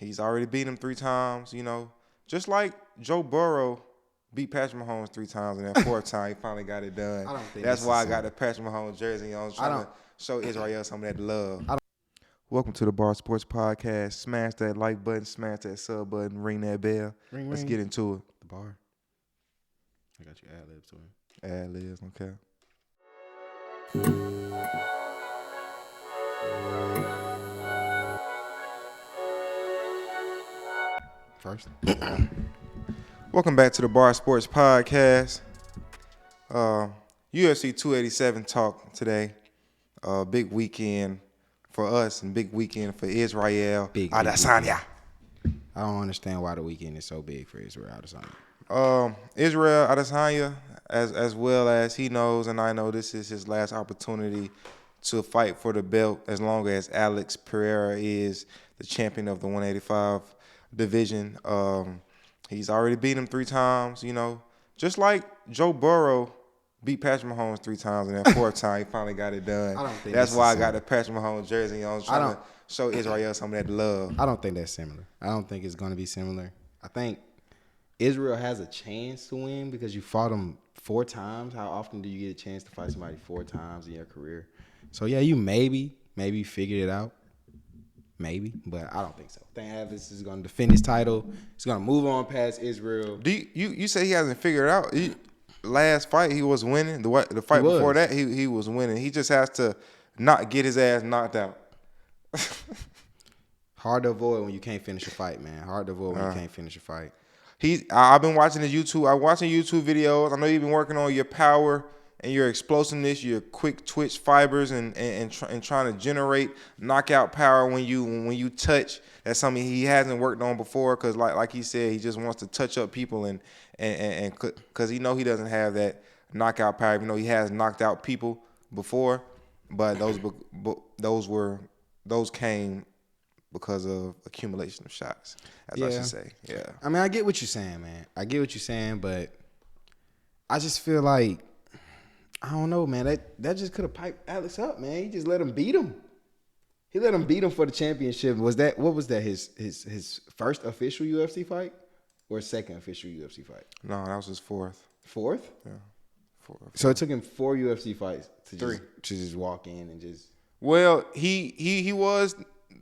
He's already beat him 3 times, just like Joe Burrow beat Patrick Mahomes 3 times, and that 4th time he finally got it done. I don't think That's this why is I got the Patrick Mahomes jersey on, trying to show Israel some of that love. I don't- Welcome to the Bar Sports Podcast. Smash that like button, smash that sub button, ring that bell. Let's get into it. The bar. I got you ad-libs to him. Ad-libs, okay. First. Welcome back to the Bar Sports Podcast. UFC 287 talk today. Big weekend for us and big weekend for Israel Adesanya. I don't understand why the weekend is so big for Israel Adesanya. Israel Adesanya, as well as he knows, and I know this is his last opportunity to fight for the belt as long as Alex Pereira is the champion of the 185 division. He's already beat him 3 times, just like Joe Burrow beat Patrick Mahomes 3 times, and that 4th time he finally got it done. That's why I got the Patrick Mahomes jersey on, trying to show Israel some of that love. I don't think that's similar. I don't think it's going to be similar. I think Israel has a chance to win because you fought him 4 times. How often do you get a chance to fight somebody 4 times in your career? So, yeah, you maybe figured it out. Maybe, but I don't think so. I think Alex is going to defend his title. He's going to move on past Israel. Do you say he hasn't figured it out? Last fight he was winning. The fight before that he was winning. He just has to not get his ass knocked out. Hard to avoid when you can't finish a fight, man. Hard to avoid when you can't finish a fight. I've been watching his YouTube. I'm watching YouTube videos. I know you've been working on your power and your explosiveness, your quick twitch fibers, and trying to generate knockout power when you touch. That's something he hasn't worked on before, because like he said, he just wants to touch up people and because he doesn't have that knockout power. Even though he has knocked out people before, but those came because of accumulation of shots, as I should say. Yeah. I mean, I get what you're saying, man. I get what you're saying, but I just feel like, I don't know, man. That just could have piped Alex up, man. He just let him beat him. He let him beat him for the championship. What was that? His first official UFC fight or second official UFC fight? No, that was his 4th. 4th? Yeah. 4th. So it took him 4 UFC fights to 3 to just walk in and just. Well, he was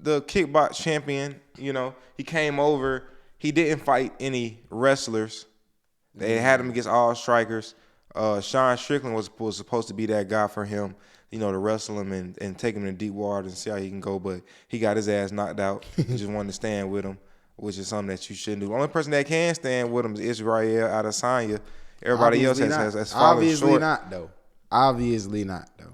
the kickbox champion. He came over. He didn't fight any wrestlers. They had him against all strikers. Sean Strickland was supposed to be that guy for him, to wrestle him and take him to deep water and see how he can go. But he got his ass knocked out. He just wanted to stand with him, which is something that you shouldn't do. The only person that can stand with him is Israel Adesanya. Everybody else has fallen Obviously short. Obviously not, though.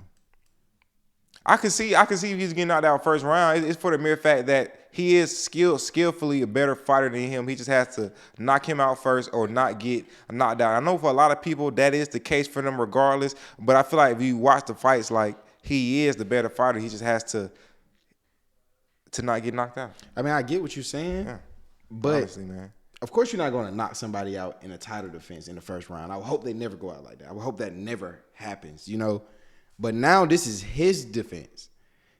I can see if he's getting knocked out first round. It's for the mere fact that he is skillfully a better fighter than him. He just has to knock him out first or not get knocked out. I know for a lot of people that is the case for them regardless, but I feel like if you watch the fights, like, he is the better fighter. He just has to not get knocked out. I mean, I get what you're saying, but honestly, man, of course you're not going to knock somebody out in a title defense in the first round. I would hope they never go out like that. I would hope that never happens, But now this is his defense.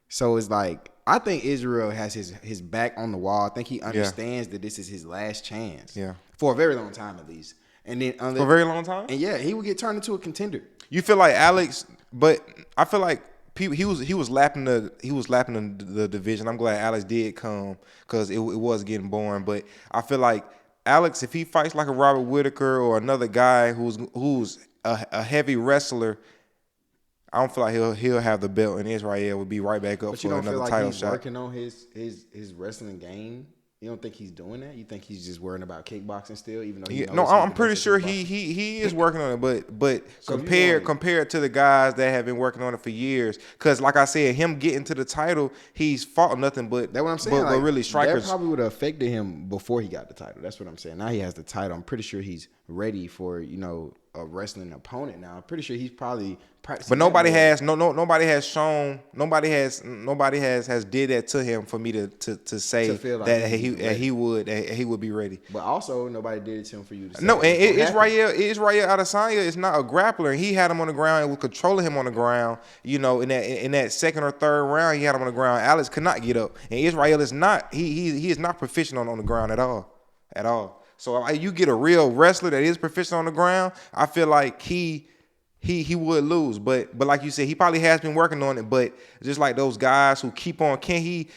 So it's like, I think Israel has his back on the wall. I think he understands that this is his last chance. Yeah. For a very long time, at least. And then for a very long time? And yeah, he would get turned into a contender. You feel like Alex, but I feel like he was lapping the division. I'm glad Alex did come because it was getting boring. But I feel like Alex, if he fights like a Robert Whittaker or another guy who's a heavy wrestler, I don't feel like he'll have the belt, and Israel will be right back up for another title shot. But you don't feel like he's working on his wrestling game? You don't think he's doing that? You think he's just worrying about kickboxing still, even though he knows I'm pretty sure he is working on it. But So compared to the guys that have been working on it for years, because like I said, him getting to the title, he's fought nothing but that's what I'm saying. But really strikers. That probably would have affected him before he got the title. That's what I'm saying. Now he has the title. I'm pretty sure he's ready for a wrestling opponent now. I'm pretty sure he's probably practicing. But nobody has did that to him for me to say To feel like that he would be ready. But also nobody did it to him for you to say. No, and Israel Adesanya is not a grappler. He had him on the ground and was controlling him on the ground. You know, in that second or third round, he had him on the ground. Alex could not get up, and Israel is not. He is not proficient on the ground at all. So you get a real wrestler that is proficient on the ground, I feel like he would lose. But like you said, he probably has been working on it. But just like those guys who keep on, can he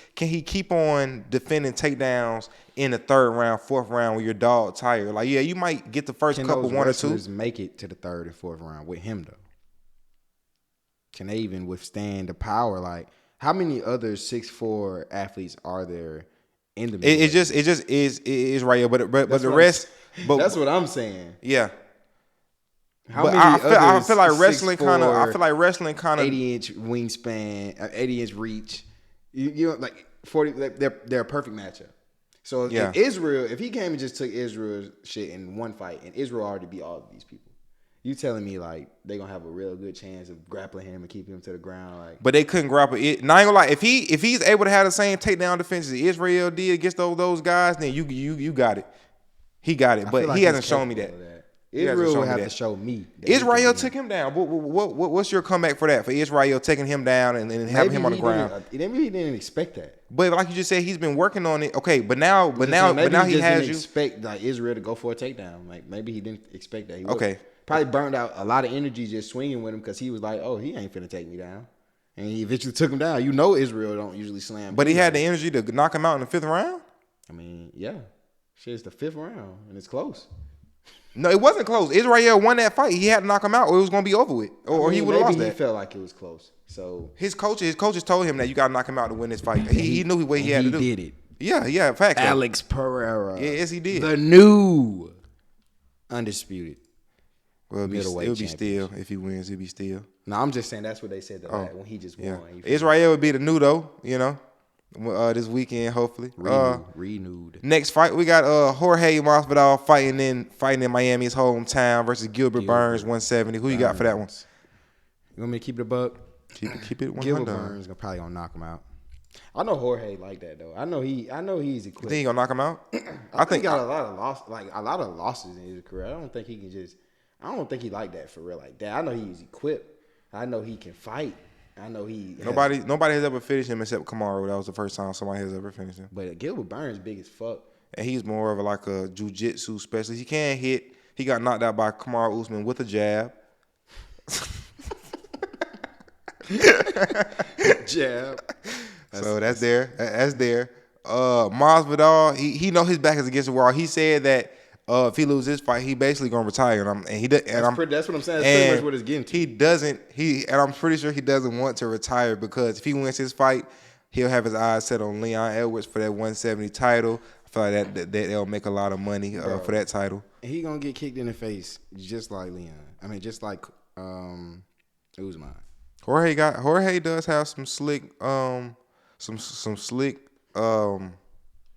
keep on defending takedowns in the third round, fourth round when your dog tired? Like, yeah, you might get the first couple, one or two. Make it to the third and fourth round with him though? Can they even withstand the power? Like, how many other 6'4" athletes are there? It just is right here, but the rest. But that's what I'm saying. Yeah. I feel like wrestling kind of. 80-inch wingspan, 80-inch reach. You know, like 40. They're a perfect matchup. So if he came and just took Israel's shit in one fight, and Israel already beat all of these people, you telling me like they gonna have a real good chance of grappling him and keeping him to the ground? Like, but they couldn't grapple it. Now I ain't gonna lie, if he's able to have the same takedown defense as Israel did against those guys, then you got it. He got it, but he hasn't shown me that. Israel would have to show me. Israel took him down. What's your comeback for that? For Israel taking him down and having him on the ground? Maybe he didn't expect that. But like you just said, he's been working on it. Okay, but now he has you expect like Israel to go for a takedown. Like maybe he didn't expect that. Okay. Probably burned out a lot of energy just swinging with him because he was like, oh, he ain't finna take me down. And he eventually took him down. You know Israel don't usually slam. But he had the energy to knock him out in the fifth round? I mean, yeah. Shit, it's the fifth round, and it's close. No, it wasn't close. Israel won that fight. He had to knock him out or it was going to be over with. Or he would have lost that. He felt like it was close. So his coaches told him that you got to knock him out to win this fight. He knew what he had to do. He did it. Yeah, fact. Alex Pereira. Yes, he did. The new undisputed. Well, it would be still. If he wins, it'd be still. No, I'm just saying that's what they said when he just won. Israel would be the new though, you know, this weekend hopefully. Renewed. Next fight we got Jorge Masvidal fighting in Miami, his hometown, versus Gilbert Burns 170. Who you got for that one? You want me to keep it a buck? Keep it 100. Gilbert Burns probably gonna knock him out. I know Jorge like that though. I know he's equipped. You think he gonna knock him out? I think he got a lot of losses in his career. I don't think he like that for real like that. I know he's equipped. I know he can fight. I know nobody has ever finished him except Kamaru. That was the first time somebody has ever finished him. But Gilbert Burns big as fuck. And he's more of like a jiu-jitsu specialist. He can hit. He got knocked out by Kamaru Usman with a jab. Jab. So that's there. Masvidal, he know his back is against the wall. He said that if he loses this fight, he basically gonna retire. That's what I'm saying. That's pretty much what it's getting to. And I'm pretty sure he doesn't want to retire because if he wins his fight, he'll have his eyes set on Leon Edwards for that 170 title. I feel like that they'll make a lot of money for that title. He gonna get kicked in the face just like Leon. I mean, just like Usman. Jorge does have some slick some slick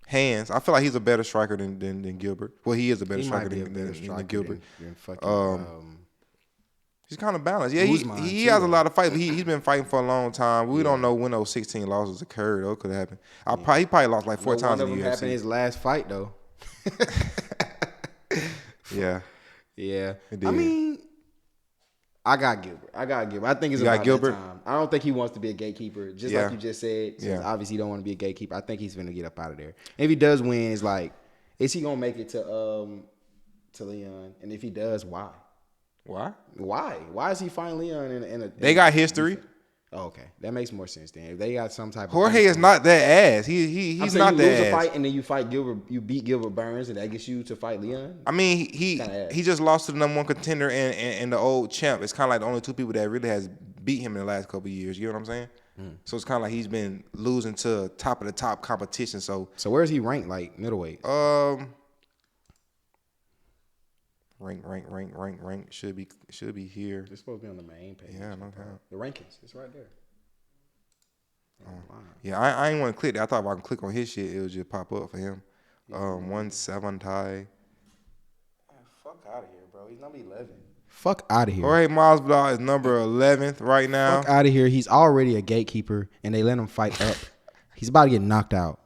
hands. I feel like he's a better striker than Gilbert. Well, he is a better striker than Gilbert. He's kind of balanced. Yeah, he has a lot of fights. But he's been fighting for a long time. We don't know when those 16 losses occurred. That could happen. He probably lost like 4 times in the UFC. Happened in his last fight though. Yeah. I mean, I got Gilbert. I think it's about Gilbert. That time. I don't think he wants to be a gatekeeper. Just like you just said. Obviously, he don't want to be a gatekeeper. I think he's gonna get up out of there. And if he does win, it's like, is he gonna make it to Leon? And if he does, why? Why? Why is he fighting Leon in a? They got history. Oh, okay, that makes more sense then. If they got some type of Jorge is not that ass. He's not that ass. You lose a fight and then you fight Gilbert. You beat Gilbert Burns, and that gets you to fight Leon. I mean, he just lost to the number 1 contender and the old champ. It's kind of like the only 2 people that really has beat him in the last couple of years. You know what I'm saying? So it's kind of like he's been losing to top of the top competition. So where is he ranked? Like middleweight? Rank should be here. It's supposed to be on the main page. Yeah, no doubt. The rankings, it's right there. Yeah, I ain't want to click that. I thought if I can click on his shit, it would just pop up for him. 170. Fuck out of here, bro. He's number 11. Fuck out of here. Jorge Masvidal is number 11th right now. Fuck out of here. He's already a gatekeeper, and they let him fight up. He's about to get knocked out.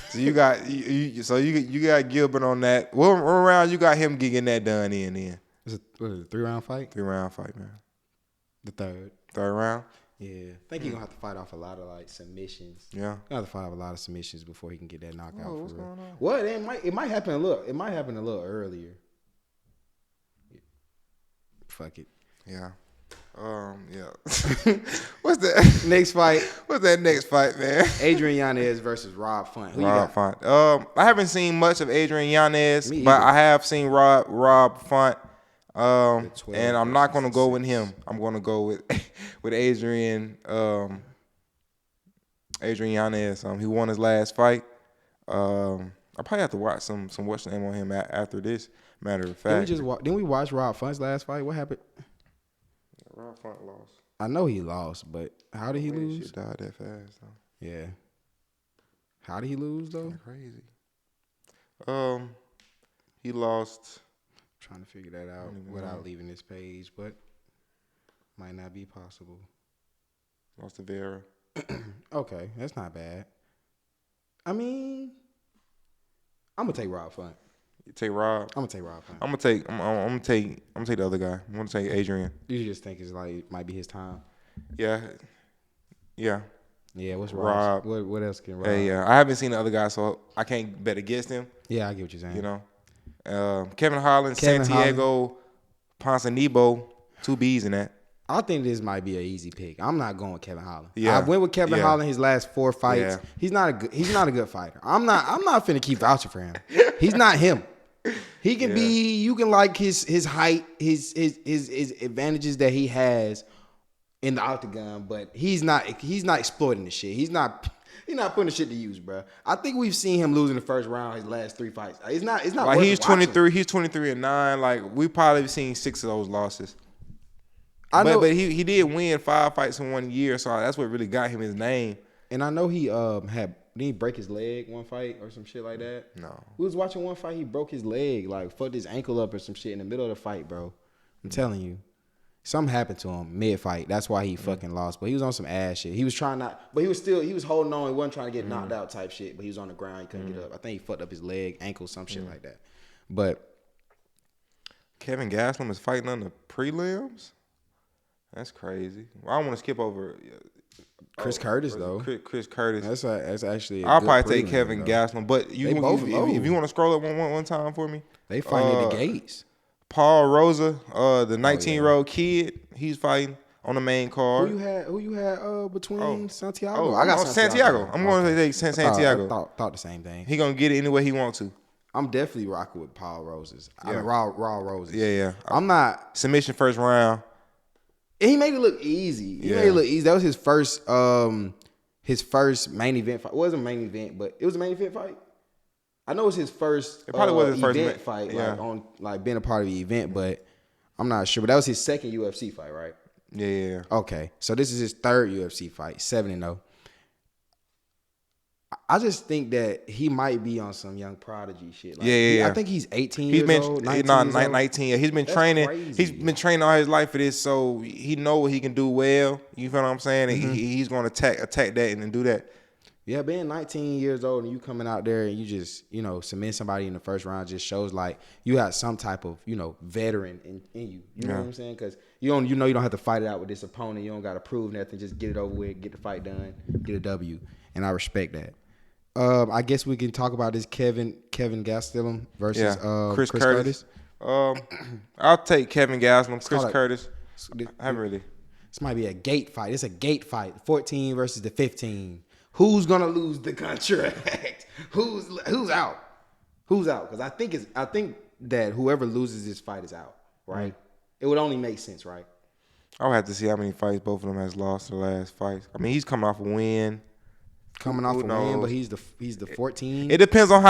So you got you got Gilbert on that. What round you got him getting that done in? It's a 3-round fight? 3-round fight, man. The third. Third round? Yeah. I think he's going to have to fight off a lot of, like, submissions. Yeah. He's going to have to fight off a lot of submissions before he can get that knockout. What's going on? Well, it might happen a little earlier. Fuck it. Yeah. Yeah. What's that next fight? What's that next fight, man? Adrian Yanez versus Rob Font. Who Rob Font. I haven't seen much of Adrian Yanez, Me but either. I have seen Rob Font. And I'm not gonna go with him. I'm gonna go with Adrian Yanez. He won his last fight. I probably have to watch some what's the name on him after this. Matter of fact, Didn't we watch Rob Font's last fight? What happened? Rob Font lost. I know he lost, but how did he lose? Shit died that fast though. Yeah. How did he lose though? Crazy. He lost. Trying to figure that out without leaving this page, but might not be possible. Lost to Vera. Okay, that's not bad. I mean, I'm gonna take Rob Font. You take Rob. I'm gonna take Rob Font. I'm gonna take the other guy. I'm gonna take Adrian. You just think it's like might be his time. Yeah. Yeah. What's Rob? What else can Rob? Hey, yeah. I haven't seen the other guy, so I can't bet against him. Yeah, I get what you're saying. You know, Kevin Holland, Santiago, Ponzinibbio, 2 B's in that. I think this might be an easy pick. I'm not going with Kevin Holland. Yeah. I went with Kevin Holland his last 4 fights. Yeah. He's not a good fighter. I'm not finna keep vouching for him. He's not him. He can be, you can like his height, his advantages that he has in the octagon, but he's not exploiting the shit. He's not putting the shit to use, bro. I think we've seen him lose in the first round his last 3 fights. It's not Like worth he's watching. 23. He's 23-9. Like we probably seen 6 of those losses. I know, But he did win 5 fights in 1 year, so that's what really got him his name. and I know he didn't he break his leg one fight or some shit like that? No. We was watching one fight, he broke his leg, like fucked his ankle up or some shit in the middle of the fight, bro. I'm telling you. Something happened to him mid-fight. That's why he fucking lost. But he was on some ass shit. He was trying not, but he was holding on. He wasn't trying to get knocked out type shit. But he was on the ground. He couldn't get up. I think he fucked up his leg, ankle, some shit like that. But Kevin Gastelum is fighting on the prelims? That's crazy. Well, I don't want to skip over Chris Curtis, though. Chris Curtis. That's actually a I'll good probably take prelim, Kevin though. Gastelum. But They both low. if you want to scroll up one time for me. They fighting at the gates. Paul Rosa, the 19-year-old kid, he's fighting on the main card. Who you had between Santiago? I got Santiago. I'm going to take Santiago. I thought the same thing. He gonna get it any way he wants to. I'm definitely rocking with Paul Roses. I mean, Raw Roses. Yeah. I'm not. Submission first round. He made it look easy. He made it look easy. That was his first main event fight. It wasn't a main event, but it was a main event fight. I know it was his first. It probably was his first event fight, yeah. like being a part of the event, but I'm not sure. But that was his second UFC fight, right? Yeah. Okay, so this is his third UFC fight, 7-0. I just think that he might be on some young prodigy shit. Like, Yeah. I think he's 18 He's years been old, 19 years old. 19. Yeah, he's been That's training. crazy. He's been training all his life for this, so he know what he can do well. You feel what I'm saying? And he's going to attack that and do that. Yeah, being 19 years old and you coming out there and you just, submit somebody in the first round just shows like you got some type of, veteran in you. You know what I'm saying? Because you don't have to fight it out with this opponent. You don't got to prove nothing. Just get it over with, get the fight done, get a W. And I respect that. I guess we can talk about this Kevin Gastelum versus Chris Curtis. I'll take Kevin Gastelum. Chris Curtis. I haven't really. This might be a gate fight. It's a gate fight. 14 versus the 15. Who's gonna lose the contract? Who's out? Who's out? Because I think that whoever loses this fight is out. Right? It would only make sense, right? I would have to see how many fights both of them has lost the last fights. I mean, he's coming off a win. But he's the 14. It depends on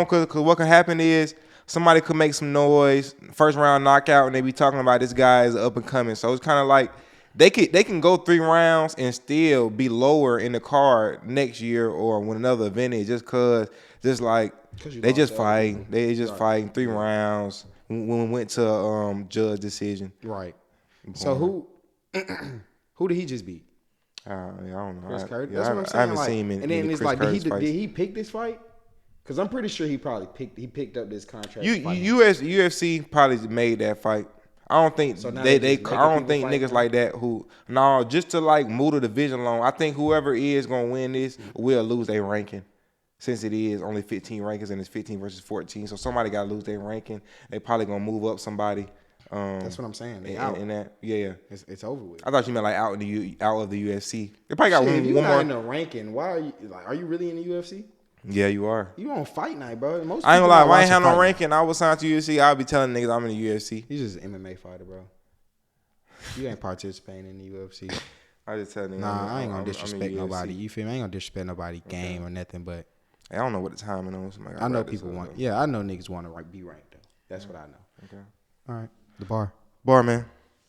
because what can happen is somebody could make some noise, first round knockout, and they be talking about this guy is up and coming. So it's kind of like they can go 3 rounds and still be lower in the card next year or when another event is just like they just fighting 3 rounds, when we went to judge decision. Right. So who did he just beat? I don't know. Chris Curtis. Yeah, That's what I'm saying. I haven't like, seen him in and then many it's Chris like, Curtis did fights. he pick this fight? Because I'm pretty sure he picked up this contract. UFC probably made that fight. I don't think So now they they just I don't making think people niggas fight like that who just to like move the division along. I think whoever is gonna win this will lose their ranking. Since it is only 15 rankings and it's 15 versus 14, so somebody gotta lose their ranking. They probably gonna move up somebody. That's what I'm saying. They in that, yeah. It's over with. I thought you meant like out of the UFC. They probably got Shit, if one you more. not in the ranking, why are you like? Are you really in the UFC? Yeah, you are. You on Fight Night, bro. Most I ain't gonna people lie. not If I ain't watching have no Fight Night. ranking, I was signed to UFC. I'll be telling niggas I'm in the UFC. He's just an MMA fighter, bro. You ain't participating in the UFC. I just tell niggas. Nah, I ain't gonna I'm in disrespect UFC. nobody. You feel me? I ain't gonna disrespect nobody game or nothing, but Hey, I don't know what the timing on. So I know people want. Yeah, I know niggas want to be ranked though. That's what I know. Okay. All right, the bar. Bar man.